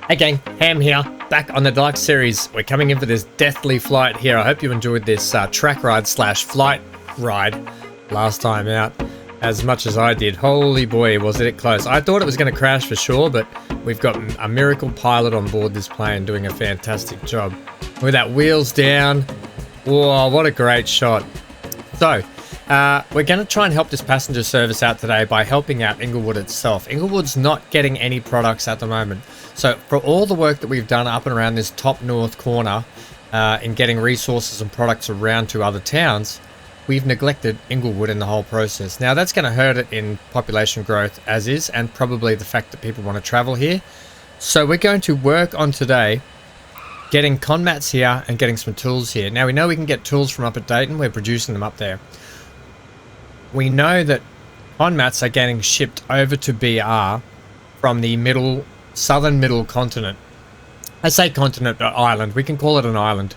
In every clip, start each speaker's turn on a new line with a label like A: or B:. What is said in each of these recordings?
A: Hey gang, Ham here, back on the Deluxe series. We're coming in for this deathly flight here. I hope you enjoyed this track ride slash flight ride last time out as much as I did. Holy boy, was it close. I thought it was going to crash for sure, but we've got a miracle pilot on board this plane doing a fantastic job. With that wheels down, whoa, what a great shot. So, we're going to try and help this passenger service out today by helping out Inglewood itself. Inglewood's not getting any products at the moment. So for all the work that we've done up and around this top north corner in getting resources and products around to other towns, we've neglected Inglewood in the whole process. Now that's going to hurt it in population growth as is, and probably the fact that people want to travel here. So we're going to work on today getting con mats here and getting some tools here. Now we know we can get tools from up at Dayton. We're producing them up there. We know that con mats are getting shipped over to BR from the southern middle continent. I say continent, but island. We can call it an island.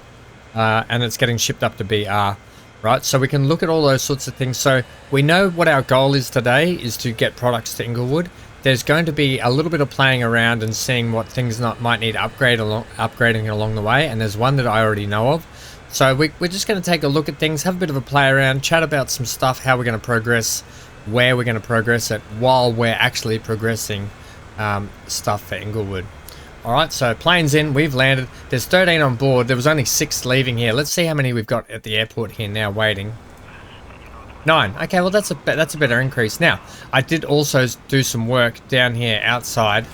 A: And it's getting shipped up to BR, right? So we can look at all those sorts of things. So we know what our goal is today is to get products to Inglewood. There's going to be a little bit of playing around and seeing what things might need upgrading along the way. And there's one that I already know of. So we're just going to take a look at things, have a bit of a play around, chat about some stuff, how we're going to progress, where we're going to progress it, while we're actually progressing stuff for Inglewood. Alright, so plane's in, we've landed. There's 13 on board. There was only 6 leaving here. Let's see how many we've got at the airport here now waiting. 9. Okay, well that's a better increase. Now, I did also do some work down here outside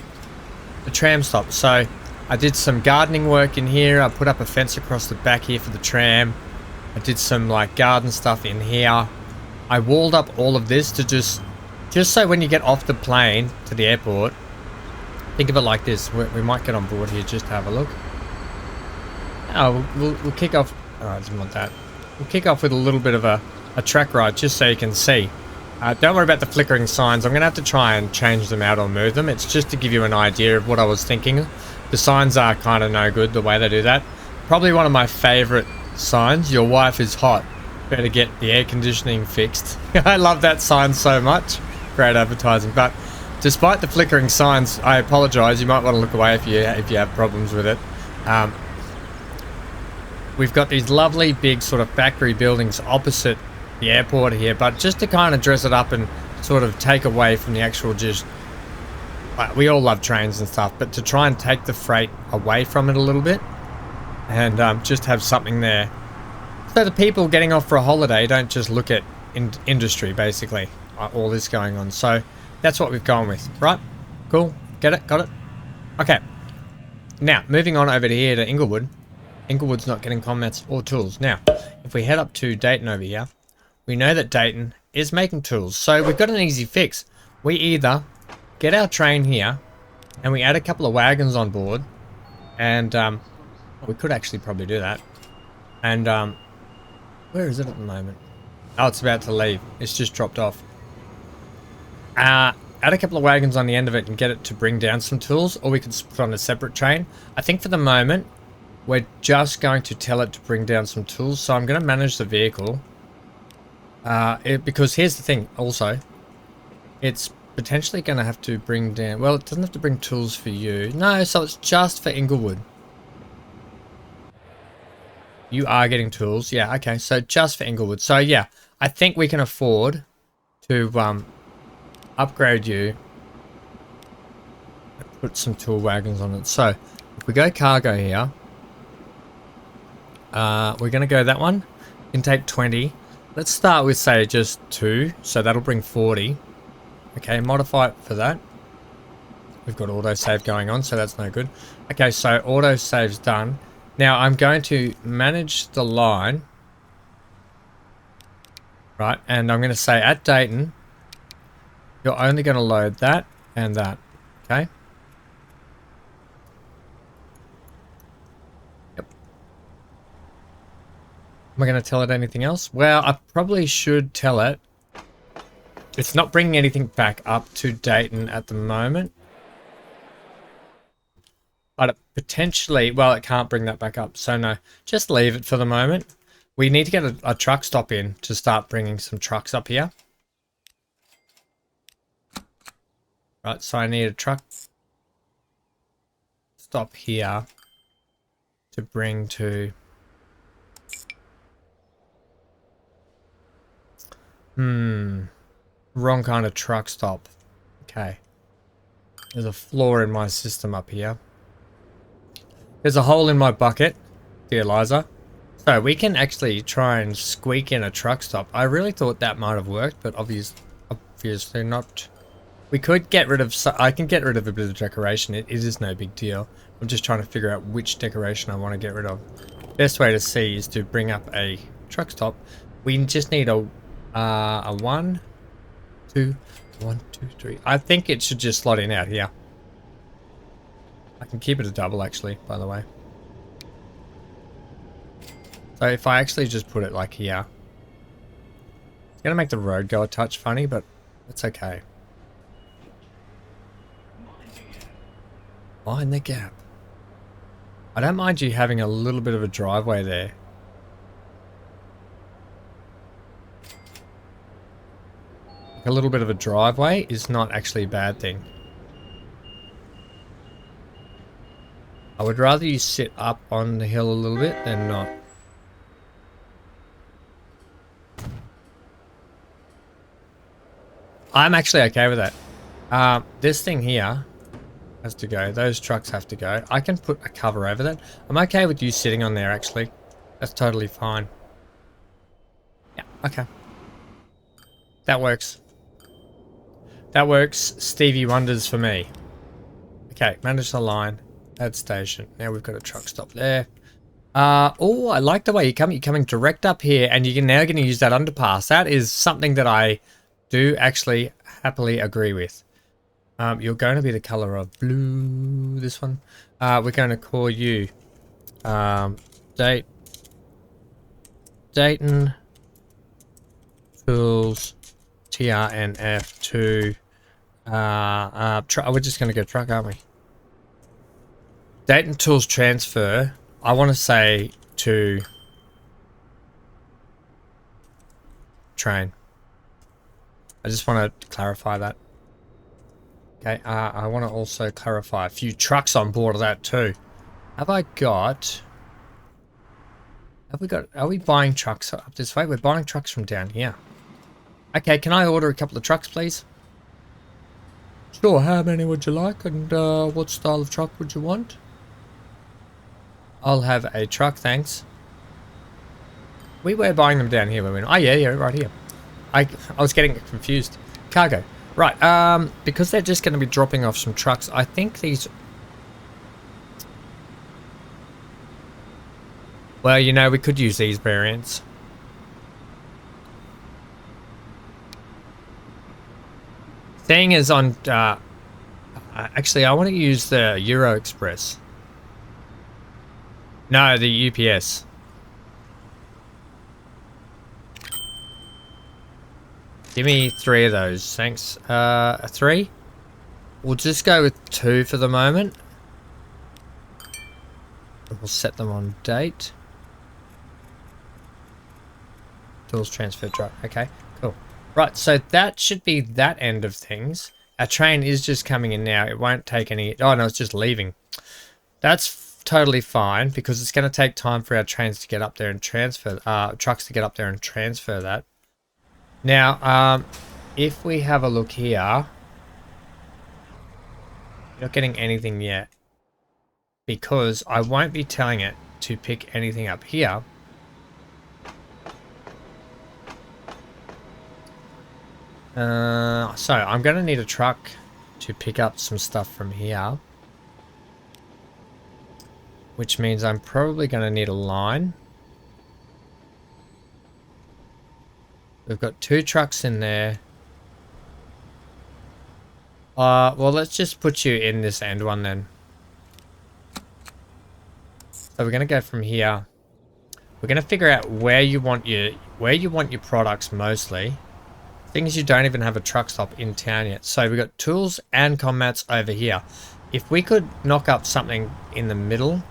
A: the tram stop. So I did some gardening work in here. I put up a fence across the back here for the tram. I did some like garden stuff in here. I walled up all of this to just so when you get off the plane to the airport, think of it like this. We might get on board here just to have a look. Oh, we'll kick off. Oh, I didn't want that. We'll kick off with a little bit of a track ride just so you can see. Don't worry about the flickering signs. I'm going to have to try and change them out or move them. It's just to give you an idea of what I was thinking. The signs are kind of no good the way they do that. Probably one of my favorite signs. Your wife is hot. Better get the air conditioning fixed. I love that sign so much. Great advertising. But despite the flickering signs, I apologize. You might want to look away if you have problems with it. We've got these lovely big sort of factory buildings opposite the airport here, but just to kind of dress it up and sort of take away from the actual we all love trains and stuff, but to try and take the freight away from it a little bit and just have something there so the people getting off for a holiday don't just look at industry, basically, all this going on. So that's what we've gone with, right? Cool, get it, got it. Okay, now moving on over here to Inglewood. Inglewood's not getting con mats or tools. Now if we head up to Dayton over here, we know that Dayton is making tools, so we've got an easy fix. We either get our train here and we add a couple of wagons on board, and we could actually probably do that. And where is it at the moment? Oh, it's about to leave. It's just dropped off. Add a couple of wagons on the end of it and get it to bring down some tools, or we could put on a separate train. I think for the moment we're just going to tell it to bring down some tools, so I'm going to manage the vehicle because here's the thing also, it's potentially going to have to bring down, well, it doesn't have to bring tools for you. No, so it's just for Inglewood. You are getting tools. Yeah, okay, so just for Inglewood. So yeah, I think we can afford to upgrade you and put some tool wagons on it. So if we go cargo here, we're going to go that one. Can take 20. Let's start with, say, just 2. So that'll bring 40. Okay, modify it for that. We've got autosave going on, so that's no good. Okay, so autosave's done. Now I'm going to manage the line. Right, and I'm going to say at Dayton, you're only going to load that and that. Okay. Yep. Am I going to tell it anything else? Well, I probably should tell it. It's not bringing anything back up to Dayton at the moment. But it potentially, well, it can't bring that back up. So no, just leave it for the moment. We need to get a truck stop in to start bringing some trucks up here. Right, so I need a truck stop here to bring to... Wrong kind of truck stop. Okay. There's a flaw in my system up here. There's a hole in my bucket, dear Liza. So we can actually try and squeak in a truck stop. I really thought that might have worked, but obviously not. We could get rid of... I can get rid of a bit of decoration. It is no big deal. I'm just trying to figure out which decoration I want to get rid of. Best way to see is to bring up a truck stop. We just need a 1, 2, 1, 2, 3. I think it should just slot in out here. I can keep it a double actually, by the way. So if I actually just put it like here, it's gonna make the road go a touch funny, but it's okay. Mind the gap. I don't mind you having a little bit of a driveway there. A little bit of a driveway is not actually a bad thing. I would rather you sit up on the hill a little bit than not. I'm actually okay with that. This thing here has to go. Those trucks have to go. I can put a cover over that. I'm okay with you sitting on there actually. That's totally fine. Yeah, okay. That works. That works. Stevie Wonders for me. Okay, manage the line. Add station. Now we've got a truck stop there. Oh, I like the way you're coming direct up here, and you're now going to use that underpass. That is something that I do actually happily agree with. You're going to be the color of blue. This one. We're going to call you Dayton Tools TRNF2. We're just going to go truck, aren't we? Dayton Tools transfer. I want to say to train. I just want to clarify that. Okay. I want to also clarify a few trucks on board of that too. Are we buying trucks up this way? We're buying trucks from down here. Okay. Can I order a couple of trucks, please? Sure. How many would you like, and what style of truck would you want? I'll have a truck, thanks. We were buying them down here, were we? Oh yeah, right here. I was getting confused. Cargo. Right, because they're just going to be dropping off some trucks, I think these... Well, you know, we could use these variants. Seeing as on... actually, I want to use the Euro Express. No, the UPS. Give me 3 of those, thanks. 3? We'll just go with 2 for the moment. We'll set them on date. Tools transfer truck. Okay, cool. Right, so that should be that end of things. Our train is just coming in now. It won't take any... Oh, no, it's just leaving. That's totally fine, because it's going to take time for our trains to get up there and transfer... trucks to get up there and transfer that. Now, if we have a look here... Not getting anything yet. Because I won't be telling it to pick anything up here. So I'm going to need a truck to pick up some stuff from here. Which means I'm probably going to need a line. We've got 2 trucks in there. Well, let's just put you in this end one then. So we're going to go from here. We're going to figure out where you want your products mostly. Thing is, you don't even have a truck stop in town yet. So we've got tools and combats over here. If we could knock up something in the middle.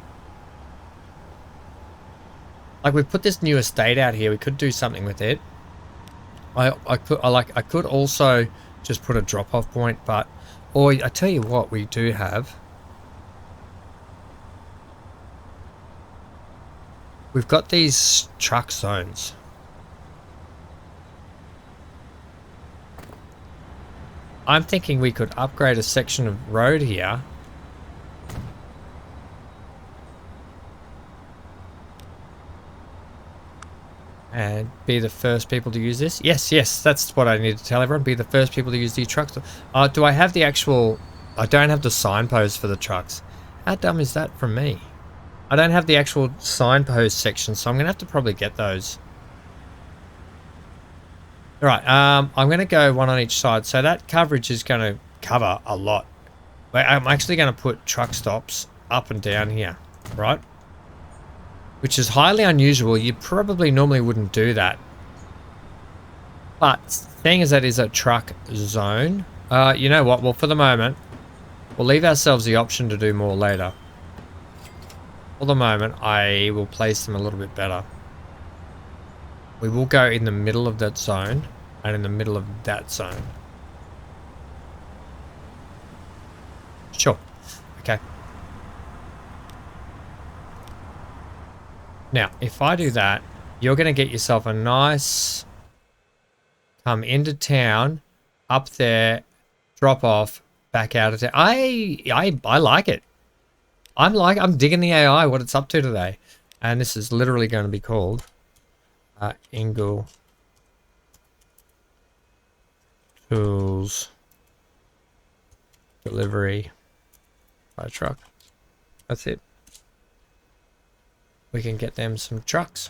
A: Like we've put this new estate out here. We could do something with it. I could also just put a drop-off point, but... Or I tell you what we do have. we've got these truck zones. I'm thinking we could upgrade a section of road here. And be the first people to use this. Yes, that's what I need to tell everyone. Be the first people to use these trucks. Do I have the actual... I don't have the signpost for the trucks. How dumb is that from me? I don't have the actual signpost section, so I'm going to have to probably get those. Alright, I'm going to go one on each side. So that coverage is going to cover a lot. I'm actually going to put truck stops up and down here, right? Which is highly unusual. You probably normally wouldn't do that. But seeing as that is a truck zone, you know what? Well, for the moment, we'll leave ourselves the option to do more later. For the moment, I will place them a little bit better. We will go in the middle of that zone and in the middle of that zone. Sure. Okay. Now, if I do that, you're going to get yourself a nice come into town, up there, drop off, back out of town. I like it. I'm digging the AI, what it's up to today. And this is literally going to be called Ingle Tools Delivery by Truck. That's it. We can get them some trucks.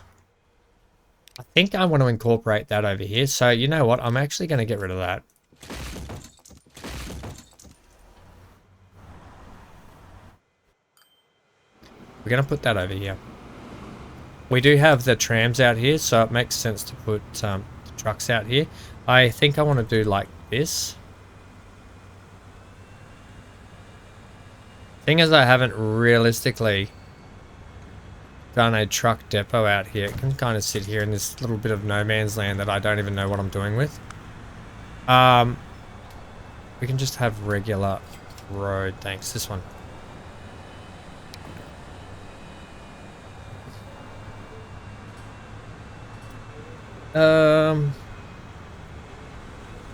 A: I think I want to incorporate that over here. So you know what? I'm actually going to get rid of that. We're going to put that over here. We do have the trams out here, so it makes sense to put the trucks out here. I think I want to do like this. Thing is, I haven't realistically done a truck depot out here. It can kind of sit here in this little bit of no man's land that I don't even know what I'm doing with. We can just have regular road. Thanks. This one.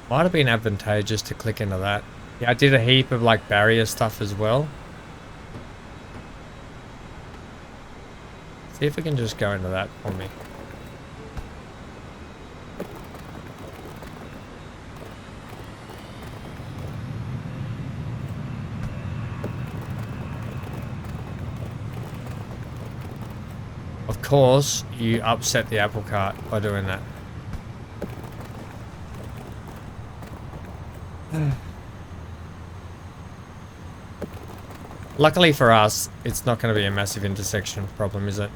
A: Might have been advantageous to click into that. Yeah, I did a heap of like barrier stuff as well. See if we can just go into that for me. Of course, you upset the apple cart by doing that. Luckily for us, it's not going to be a massive intersection problem, is it?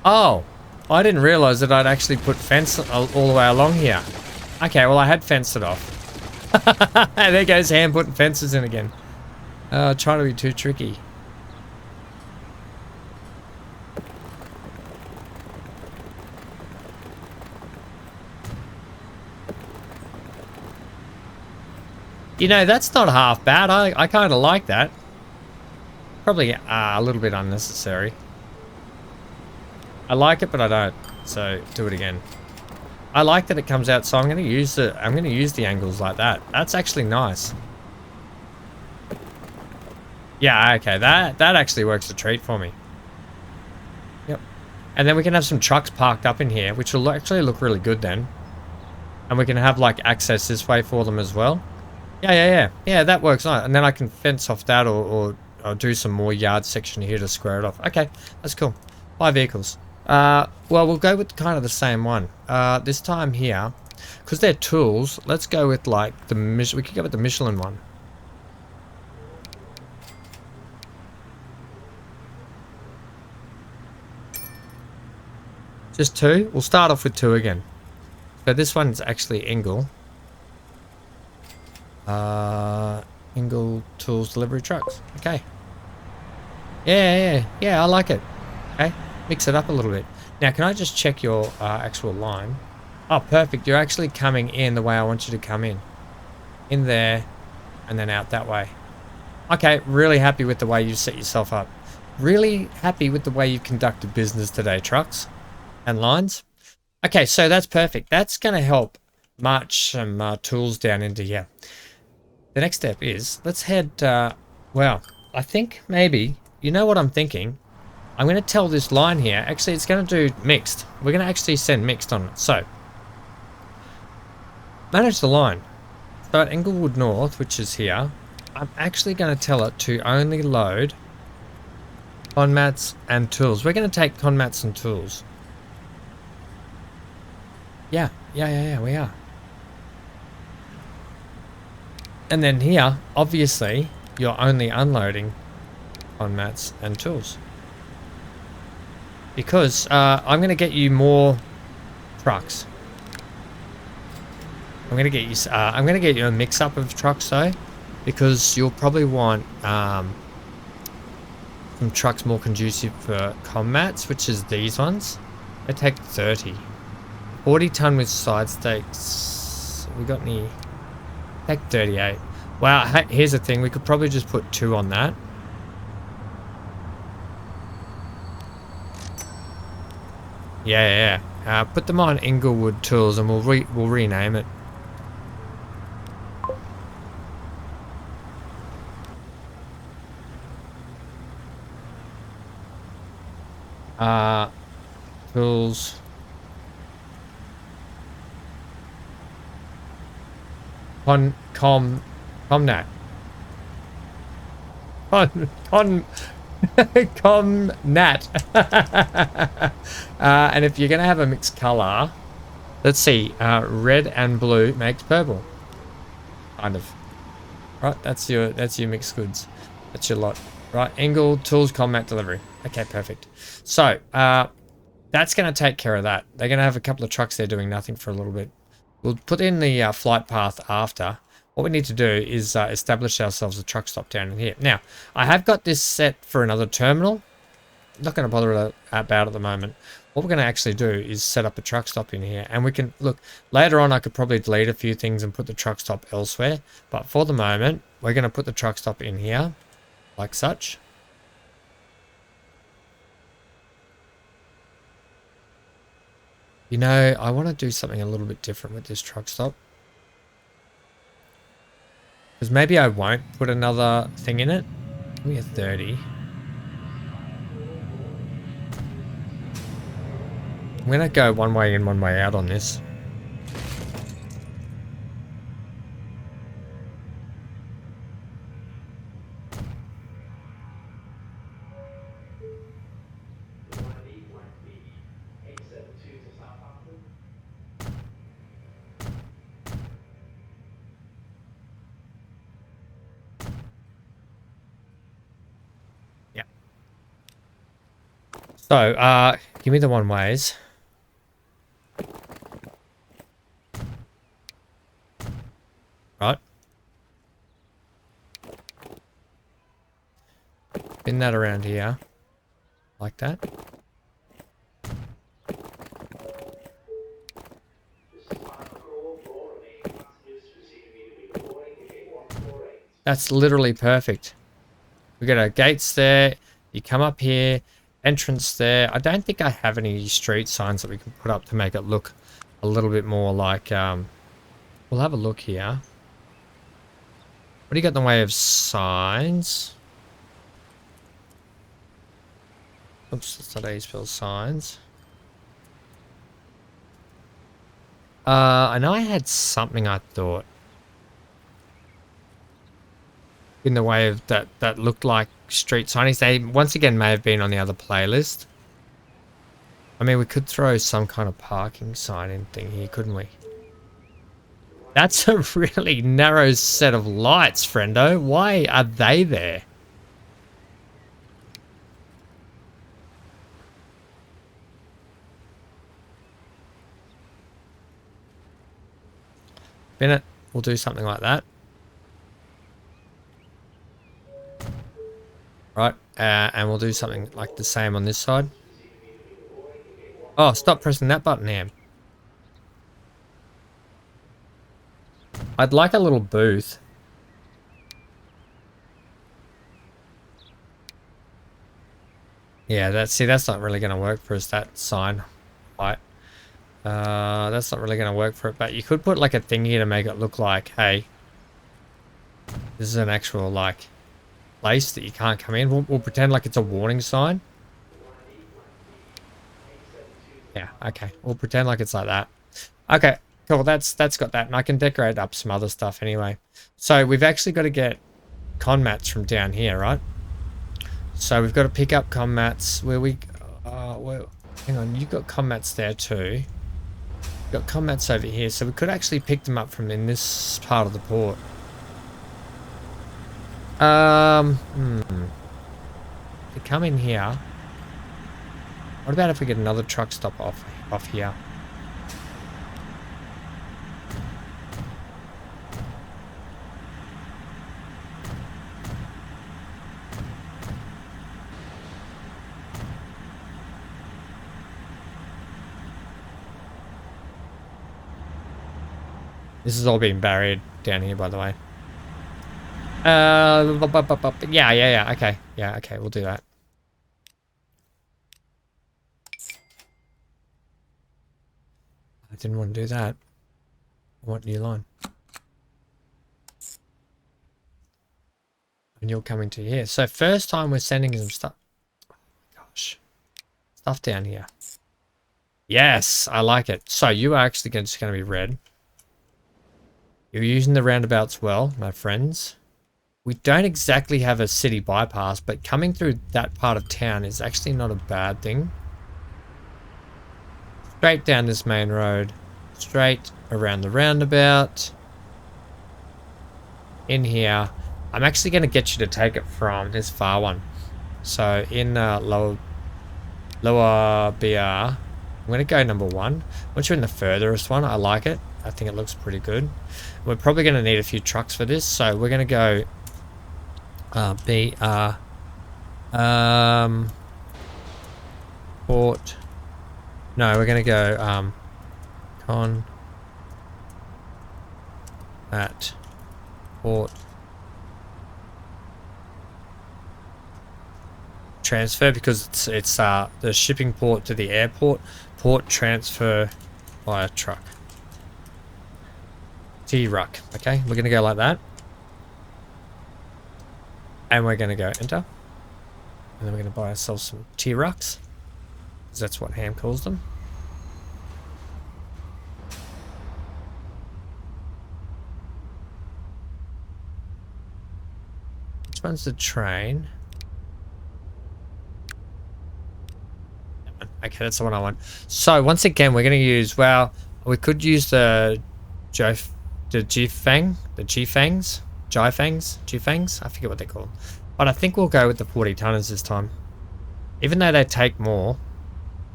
A: Oh, I didn't realize that I'd actually put fence all the way along here. Okay, well I had fenced it off. There goes Ham putting fences in again. Trying to be too tricky. You know, that's not half bad. I kind of like that. Probably a little bit unnecessary. I like it, but I don't. So do it again. I like that it comes out, so I'm going to use the angles like that. That's actually nice. Yeah, okay, that actually works a treat for me. Yep. And then we can have some trucks parked up in here, which will actually look really good then. And we can have like access this way for them as well. Yeah, that works nice. And then I can fence off that or do some more yard section here to square it off. Okay, that's cool. 5 vehicles. Well, we'll go with kind of the same one. This time here, because they're tools, let's go with like we could go with the Michelin one. Just 2? We'll start off with 2 again. So this one's actually Ingle. Ingle Tools Delivery Trucks. Okay. Yeah, I like it. Okay. Mix it up a little bit. Now, can I just check your actual line? Oh, perfect. You're actually coming in the way I want you to come in. In there, and then out that way. Okay, really happy with the way you've set yourself up. Really happy with the way you've conducted business today, trucks and lines. Okay, so that's perfect. That's going to help march some tools down into here. The next step is, let's head, well, I think maybe, you know what I'm thinking? I'm going to tell this line here, actually it's going to do mixed. We're going to actually send mixed on it. So, manage the line. So at Inglewood North, which is here, I'm actually going to tell it to only load con mats and tools. We're going to take con mats and tools. Yeah, we are. And then here, obviously, you're only unloading con mats and tools. Because I'm going to get you more trucks. I'm going to get you a mix-up of trucks though, because you'll probably want some trucks more conducive for con mats, which is these ones. They take 30. 40 ton with side stakes. We got any? Take 38. Wow, here's the thing. We could probably just put 2 on that. Yeah. Put them on Inglewood Tools and we'll rename it. Tools. Comnat. Comnat. And if you're gonna have a mixed color, let's see, red and blue makes purple. Kind of. Right, that's your mixed goods. That's your lot. Right, Ingle Tools Combat Delivery. Okay, perfect. So that's gonna take care of that. They're gonna have a couple of trucks there doing nothing for a little bit. We'll put in the flight path after. What we need to do is establish ourselves a truck stop down in here. Now, I have got this set for another terminal. I'm not going to bother about at the moment. What we're going to actually do is set up a truck stop in here. And we can, look, later on I could probably delete a few things and put the truck stop elsewhere. But for the moment, we're going to put the truck stop in here, like such. You know, I want to do something a little bit different with this truck stop. Because maybe I won't put another thing in it. Give me a 30. I'm going to go one way in, one way out on this. So, give me the one ways. Right. Spin that around here. Like that. That's literally perfect. We got our gates there. You come up here. Entrance there. I don't think I have any street signs that we can put up to make it look a little bit more like we'll have a look here. What do you got in the way of signs? Oops, that's not how you spell signs. I know I had something I thought in the way of that looked like street signage. They once again may have been on the other playlist. I mean, we could throw some kind of parking sign in thing here, couldn't we? That's a really narrow set of lights, friendo. Why are they there? Bennett, we'll do something like that. Right, and we'll do something like the same on this side. Oh, stop pressing that button, Am. I'd like a little booth. Yeah, that's not really going to work for us, that sign. Right. That's not really going to work for it, but you could put like a thingy to make it look like, hey, this is an actual like place that you can't come in. We'll pretend like it's a warning sign. Yeah, okay. We'll pretend like it's like that. Okay, cool. That's got that, and I can decorate up some other stuff anyway. So we've actually got to get con mats from down here, right? So we've got to pick up con mats where we... hang on, you've got con mats there too. We've got con mats over here, so we could actually pick them up from in this part of the port. To come in here. What about if we get another truck stop off here? This is all being buried down here, by the way. Yeah, okay. Yeah, okay, we'll do that. I didn't want to do that. I want new line. And you're coming to here. So first time we're sending some stuff. Oh my gosh. Stuff down here. Yes, I like it. So you are actually just going to be red. You're using the roundabouts well, my friends. We don't exactly have a city bypass, but coming through that part of town is actually not a bad thing. Straight down this main road. Straight around the roundabout. In here. I'm actually going to get you to take it from this far one. So in lower BR, I'm going to go number 1. Once you're in the furthest one, I like it. I think it looks pretty good. We're probably going to need a few trucks for this, so we're going to go BR port. No, we're going to go con at port transfer, because it's the shipping port to the airport. Port transfer via truck. T-Ruck. Okay, we're going to go like that. And we're going to go enter. And then we're going to buy ourselves some T-Rucks. Because that's what Ham calls them. Which one's the train? Okay, that's the one I want. So once again, we're going to use, well, we could use the G-Fangs, I forget what they're called. But I think we'll go with the 40 tonners this time. Even though they take more,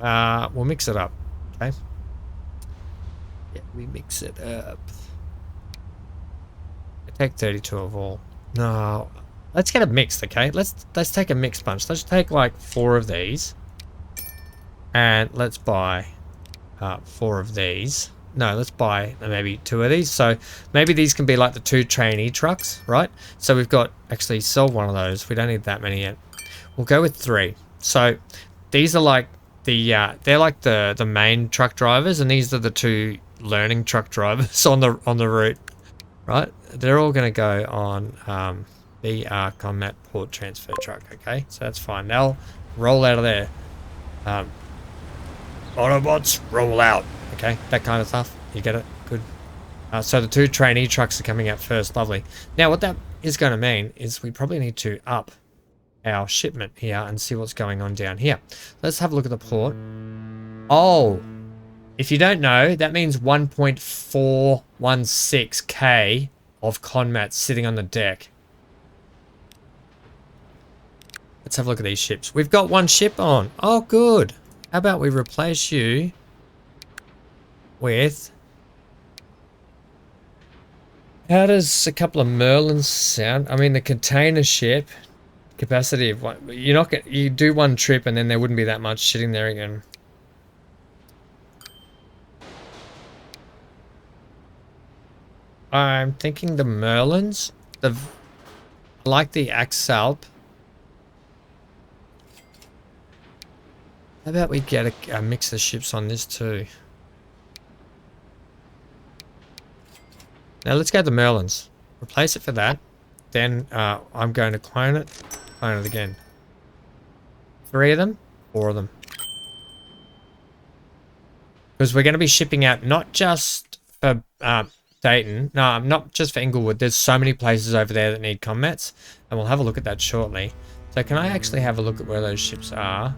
A: we'll mix it up, okay? Yeah, we mix it up. They take 32 of all. No, let's get a mixed, okay? Let's take a mixed bunch. Let's take like 4 of these. And let's buy 4 of these. No, let's buy maybe 2 of these. So maybe these can be like the 2 trainee trucks, right? So we've got, actually sell one of those. We don't need that many yet. We'll go with 3. So these are like the, they're like the main truck drivers, and these are the 2 learning truck drivers on the route, right? They're all going to go on BR Combat Port Transfer Truck, okay? So that's fine. They'll roll out of there. Autobots, roll out. Okay, that kind of stuff. You get it? Good. So the 2 trainee trucks are coming out first. Lovely. Now, what that is going to mean is we probably need to up our shipment here and see what's going on down here. Let's have a look at the port. Oh, if you don't know, that means 1.416k of conmats sitting on the deck. Let's have a look at these ships. We've got 1 ship on. Oh, good. How about we replace you with... How does a couple of Merlins sound? I mean, the container ship capacity of 1... You're not gonna, you do 1 trip and then there wouldn't be that much sitting there again. I'm thinking the Merlins. I like the Axalp. How about we get a mix of ships on this too? Now let's go to Merlin's. Replace it for that. Then I'm going to clone it again. 3 of them, 4 of them. Because we're going to be shipping out not just for Dayton, no, not just for Inglewood. There's so many places over there that need combats, and we'll have a look at that shortly. So can I actually have a look at where those ships are?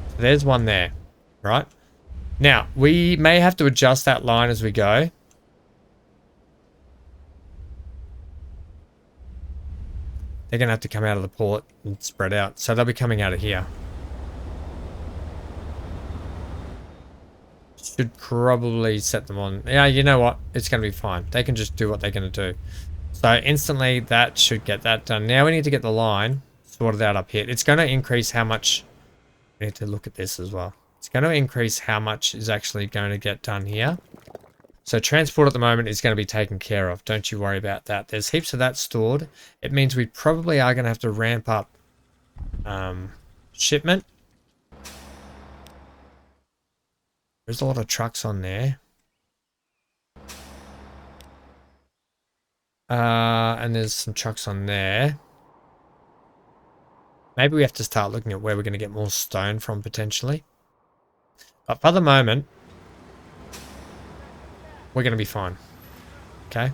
A: So there's one there, right? Now, we may have to adjust that line as we go. They're going to have to come out of the port and spread out. So they'll be coming out of here. Should probably set them on. Yeah, you know what? It's going to be fine. They can just do what they're going to do. So instantly that should get that done. Now we need to get the line sorted out up here. It's going to increase how much... We need to look at this as well. It's going to increase how much is actually going to get done here. So transport at the moment is going to be taken care of. Don't you worry about that. There's heaps of that stored. It means we probably are going to have to ramp up shipment. There's a lot of trucks on there. And there's some trucks on there. Maybe we have to start looking at where we're going to get more stone from potentially. But for the moment, we're going to be fine. Okay.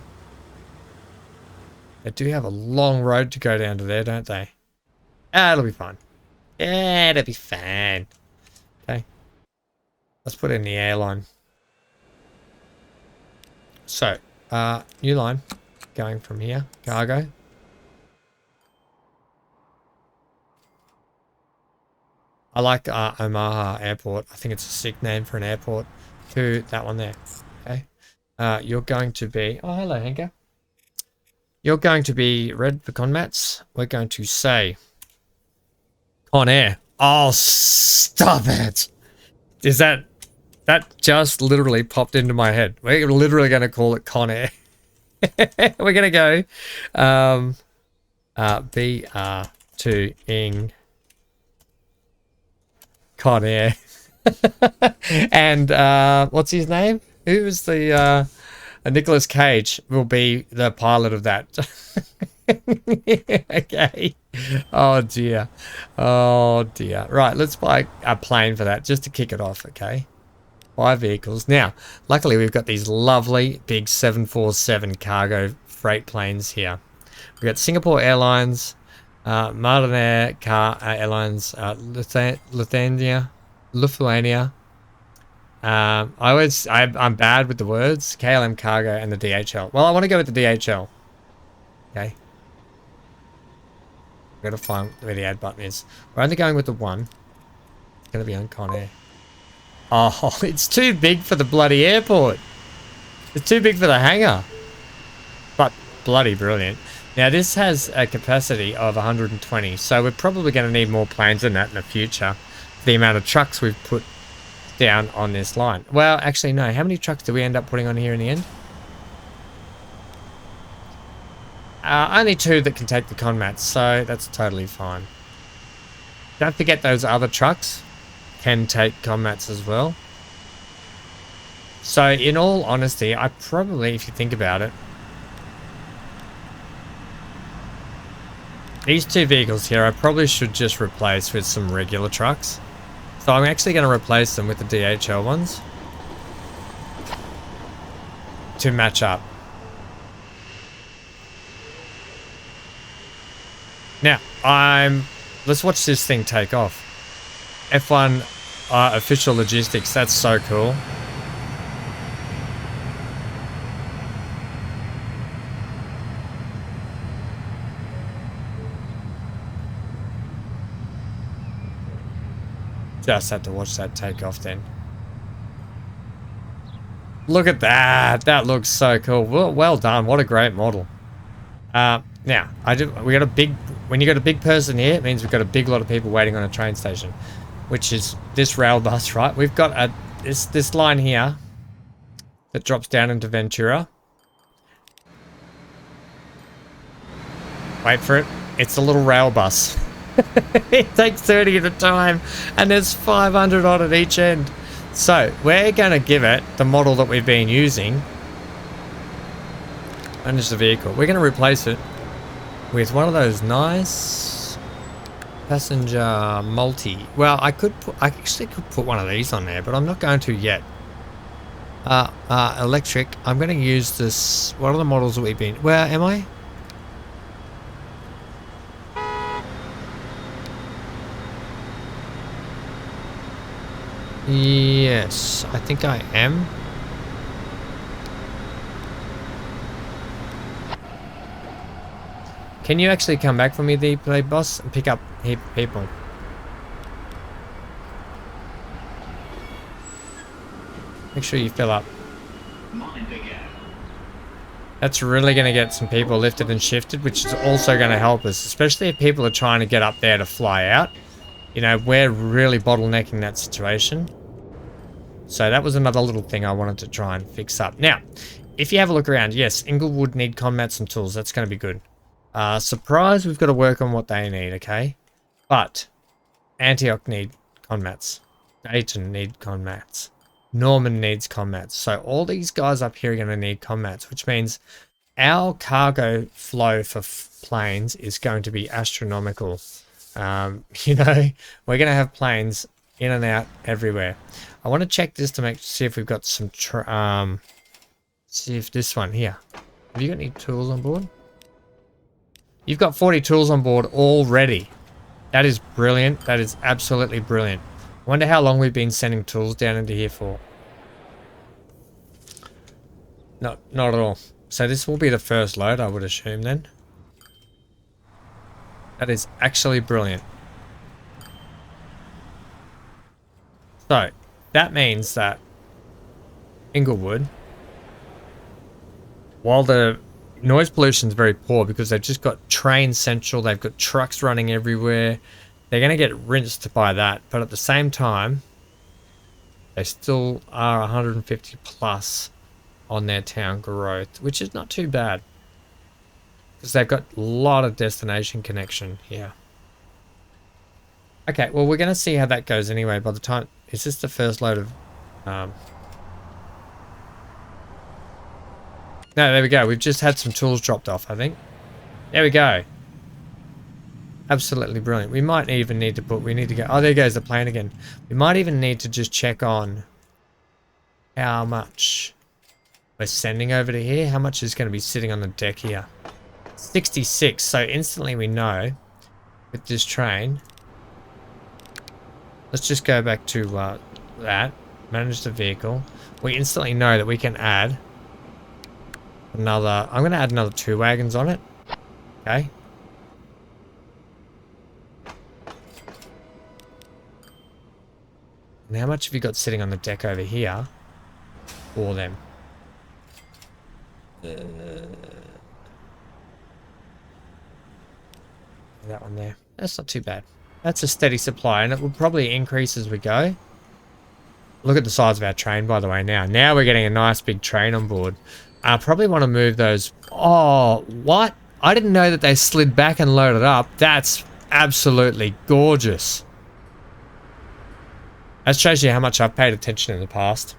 A: They do have a long road to go down to there, don't they? Ah, it'll be fine. Yeah, it'll be fine. Okay. Let's put in the airline. So, new line going from here. Cargo. I like Omaha Airport. I think it's a sick name for an airport. To that one there. Okay. You're going to be... Oh, hello, Henker. You're going to be red for Conmats. We're going to say... Conair. Oh, stop it. Is that... That just literally popped into my head. We're literally going to call it Conair. We're going to go... BR to Ing... Conair. And what's his name? Who was the Nicolas Cage will be the pilot of that. Okay. Oh dear. Oh dear. Right, let's buy a plane for that just to kick it off, okay? 5 vehicles. Now, luckily we've got these lovely big 747 cargo freight planes here. We've got Singapore Airlines, Martinair Airlines, Lithuania. I'm bad with the words. KLM Cargo and the DHL. Well, I want to go with the DHL. Okay. I've got to find where the add button is. We're only going with the one. It's going to be on Conair. Oh, it's too big for the bloody airport. It's too big for the hangar. But bloody brilliant. Now, this has a capacity of 120, so we're probably going to need more planes than that in the future. The amount of trucks we've put down on this line. Well, actually, no. How many trucks do we end up putting on here in the end? Only 2 that can take the Conmats, so that's totally fine. Don't forget those other trucks can take Conmats as well. So, in all honesty, I probably, if you think about it, these 2 vehicles here, I probably should just replace with some regular trucks. So I'm actually going to replace them with the DHL ones to match up. Now, let's watch this thing take off. F1 official logistics, that's so cool. Just had to watch that take off then. Look at that. That looks so cool. Well done. What a great model. Now, we got a big... When you got a big person here, it means we've got a big lot of people waiting on a train station. Which is this rail bus, right? We've got this line here that drops down into Ventura. Wait for it. It's a little rail bus. It takes 30 at a time, and there's 500 on at each end. So we're going to give it the model that we've been using. Manage the vehicle. We're going to replace it with one of those nice passenger multi. Well, I actually could put one of these on there, but I'm not going to yet. Electric. I'm going to use this. What are the models that we've been? Where am I? Yes, I think I am. Can you actually come back for me, the play boss, and pick up people? Make sure you fill up. That's really going to get some people lifted and shifted, which is also going to help us, especially if people are trying to get up there to fly out. You know, we're really bottlenecking that situation. So that was another little thing I wanted to try and fix up. Now, if you have a look around, yes, Inglewood need combats and tools. That's going to be good. Surprise, we've got to work on what they need, okay? But Antioch need combats. Dayton need combats. Norman needs combats. So all these guys up here are going to need combats, which means our cargo flow for planes is going to be astronomical. You know, we're going to have planes in and out everywhere. I want to check this to see if we've got some, see if this one here. Have you got any tools on board? You've got 40 tools on board already. That is brilliant. That is absolutely brilliant. I wonder how long we've been sending tools down into here for. Not at all. So this will be the first load, I would assume then. That is actually brilliant. So, that means that Inglewood, while the noise pollution is very poor because they've just got train central, they've got trucks running everywhere, they're going to get rinsed by that. But at the same time, they still are 150 plus on their town growth, which is not too bad. Because they've got a lot of destination connection here. Okay, well, we're going to see how that goes anyway. By the time... Is this the first load of... No, there we go. We've just had some tools dropped off, I think. There we go. Absolutely brilliant. We might even need to put... We need to go... Oh, there goes the plane again. We might even need to just check on how much we're sending over to here. How much is going to be sitting on the deck here. 66. So instantly we know with this train... Let's just go back to that. Manage the vehicle. We instantly know that we can add another... I'm going to add another 2 wagons on it. Okay. And how much have you got sitting on the deck over here for them? That one there. That's not too bad. That's a steady supply, and it will probably increase as we go. Look at the size of our train, by the way, now. Now we're getting a nice big train on board. I probably want to move those... Oh, what? I didn't know that they slid back and loaded up. That's absolutely gorgeous. That shows you how much I've paid attention in the past.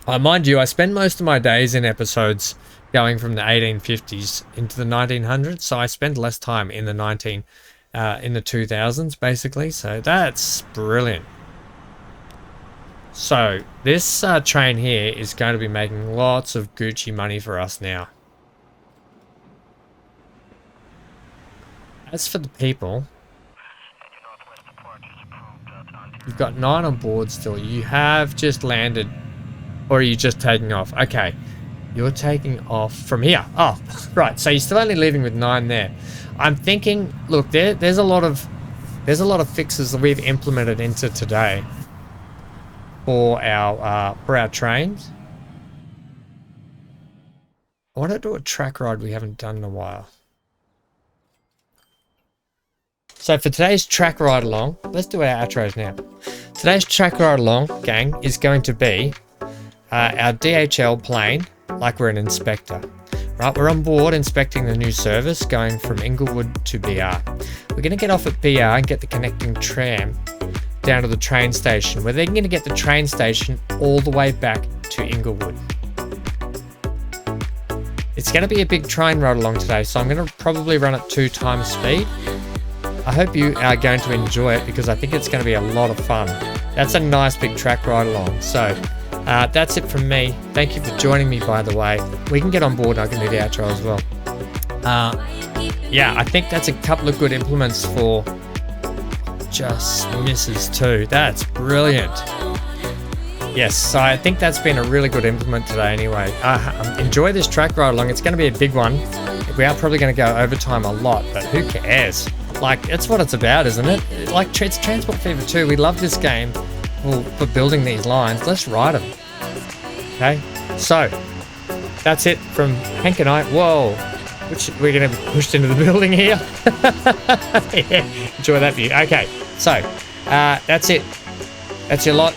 A: Mind you, I spend most of my days in episodes going from the 1850s into the 1900s, so I spend less time in the 2000s, basically. So that's brilliant. So this train here is going to be making lots of Gucci money for us now. As for the people, you've got 9 on board still. You have just landed, or are you just taking off? Okay, you're taking off from here. Oh, right. So you're still only leaving with 9 there. I'm thinking, look, there's a lot of fixes that we've implemented into today for our trains. I want to do a track ride we haven't done in a while. So for today's track ride along, let's do our outros now. Today's track ride along, gang, is going to be our DHL plane, like we're an inspector. Right, we're on board inspecting the new service going from Inglewood to BR. We're going to get off at BR and get the connecting tram down to the train station. We're then going to get the train station all the way back to Inglewood. It's going to be a big train ride along today, so I'm going to probably run at 2 times speed. I hope you are going to enjoy it because I think it's going to be a lot of fun. That's a nice big track ride along. So that's it from me. Thank you for joining me, by the way. We can get on board and I can do the outro as well. Yeah, I think that's a couple of good implements for just misses too. That's brilliant. Yes, so I think that's been a really good implement today anyway. Enjoy this track ride along. It's going to be a big one. We are probably going to go overtime a lot, but who cares? Like, that's what it's about, isn't it? Like, it's Transport Fever 2. We love this game for building these lines. Let's ride them. Okay, so that's it from Hank and I. Whoa, we're going to be pushed into the building here. Yeah, enjoy that view. Okay, so that's it. That's your lot.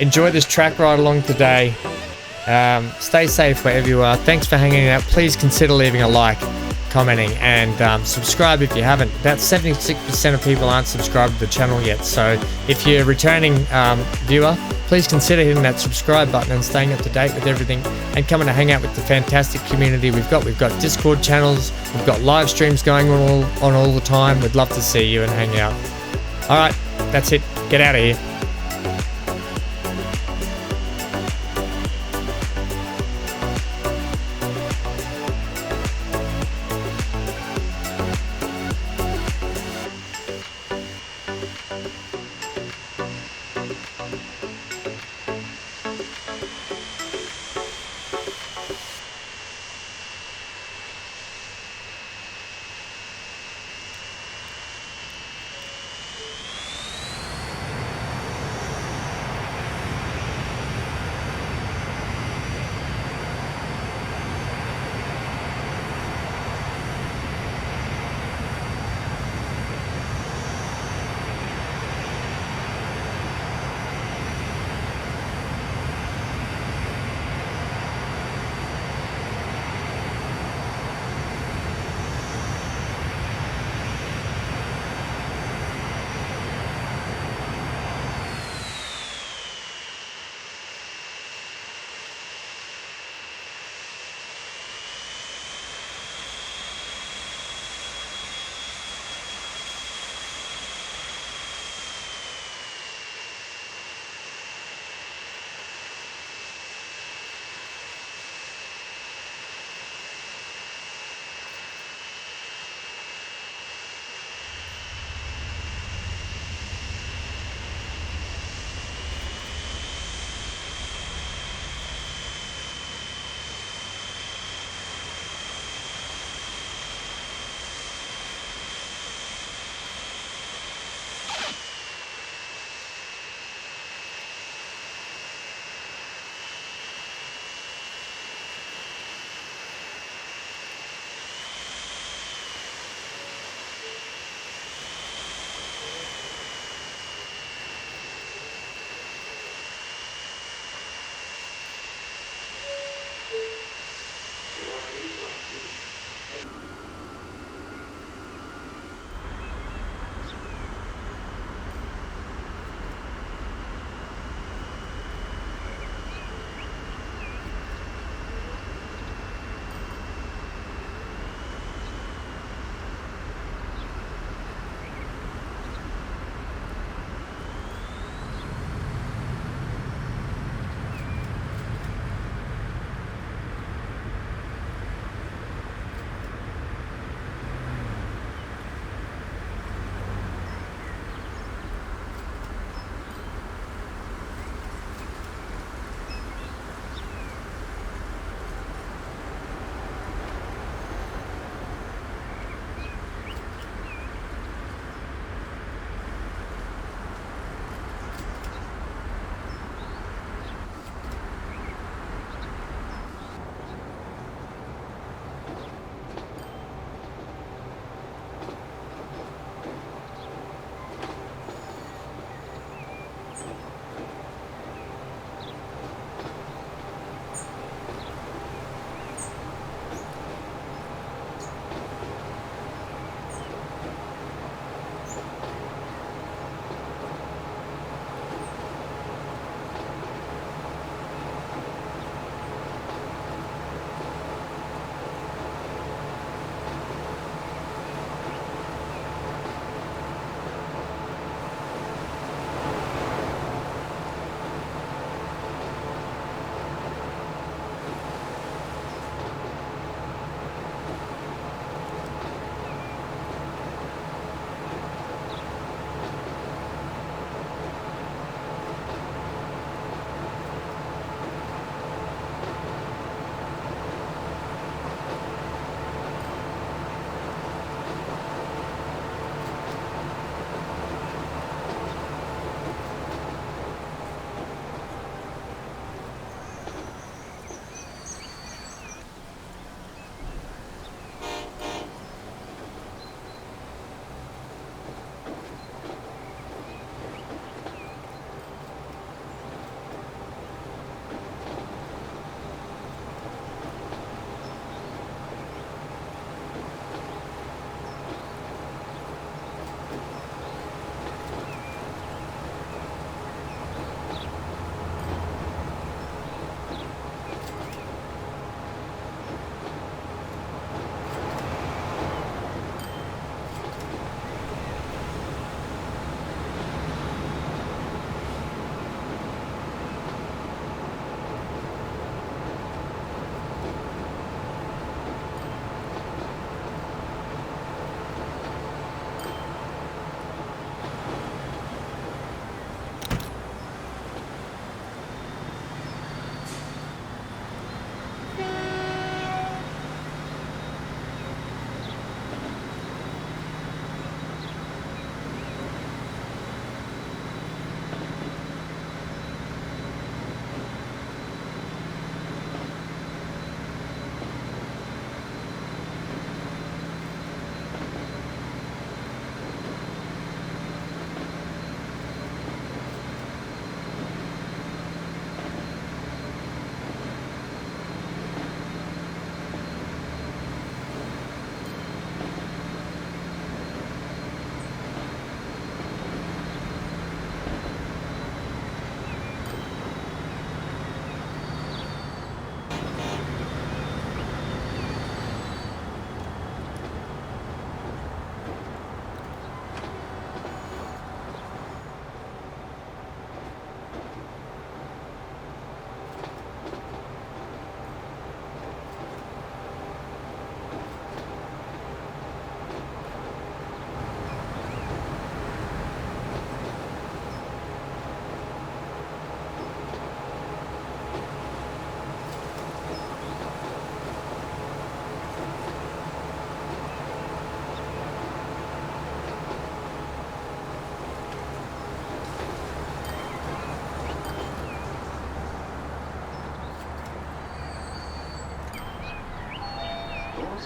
A: Enjoy this track ride along today. Stay safe wherever you are. Thanks for hanging out. Please consider leaving a like, commenting, and subscribe if you haven't. About 76% of people aren't subscribed to the channel yet, so if you're a returning viewer, please consider hitting that subscribe button and staying up to date with everything and coming to hang out with the fantastic community we've got. We've got Discord channels, we've got live streams going on all the time. We'd love to see you and hang out. Alright, that's it. Get out of here.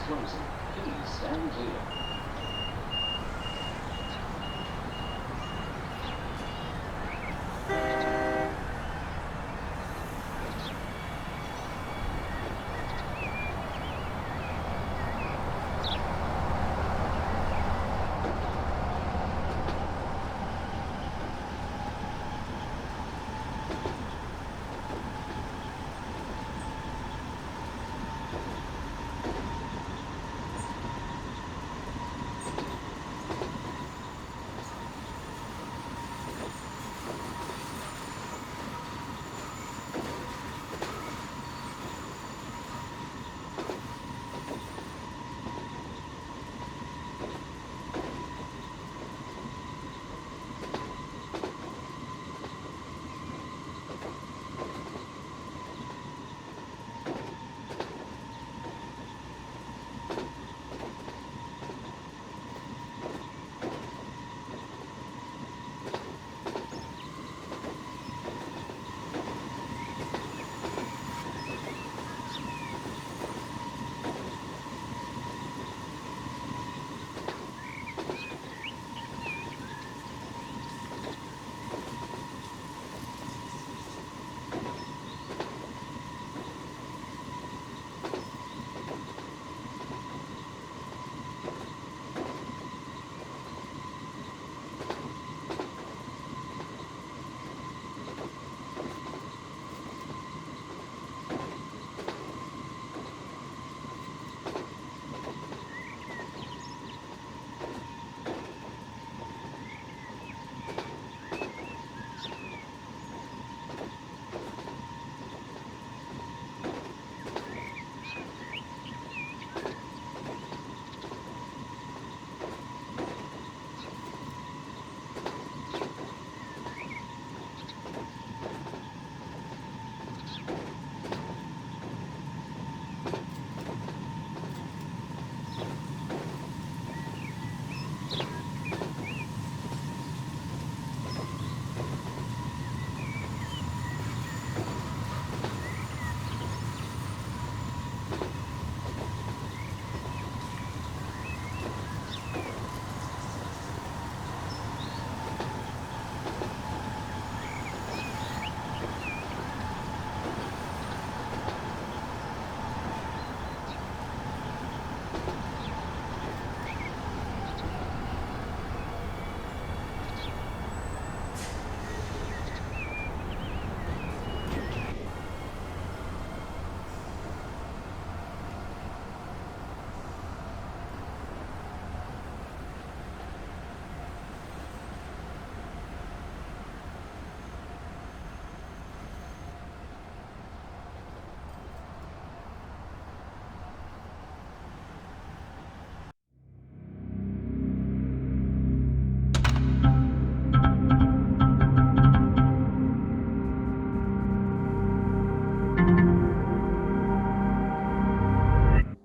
B: closing. Please stand clear.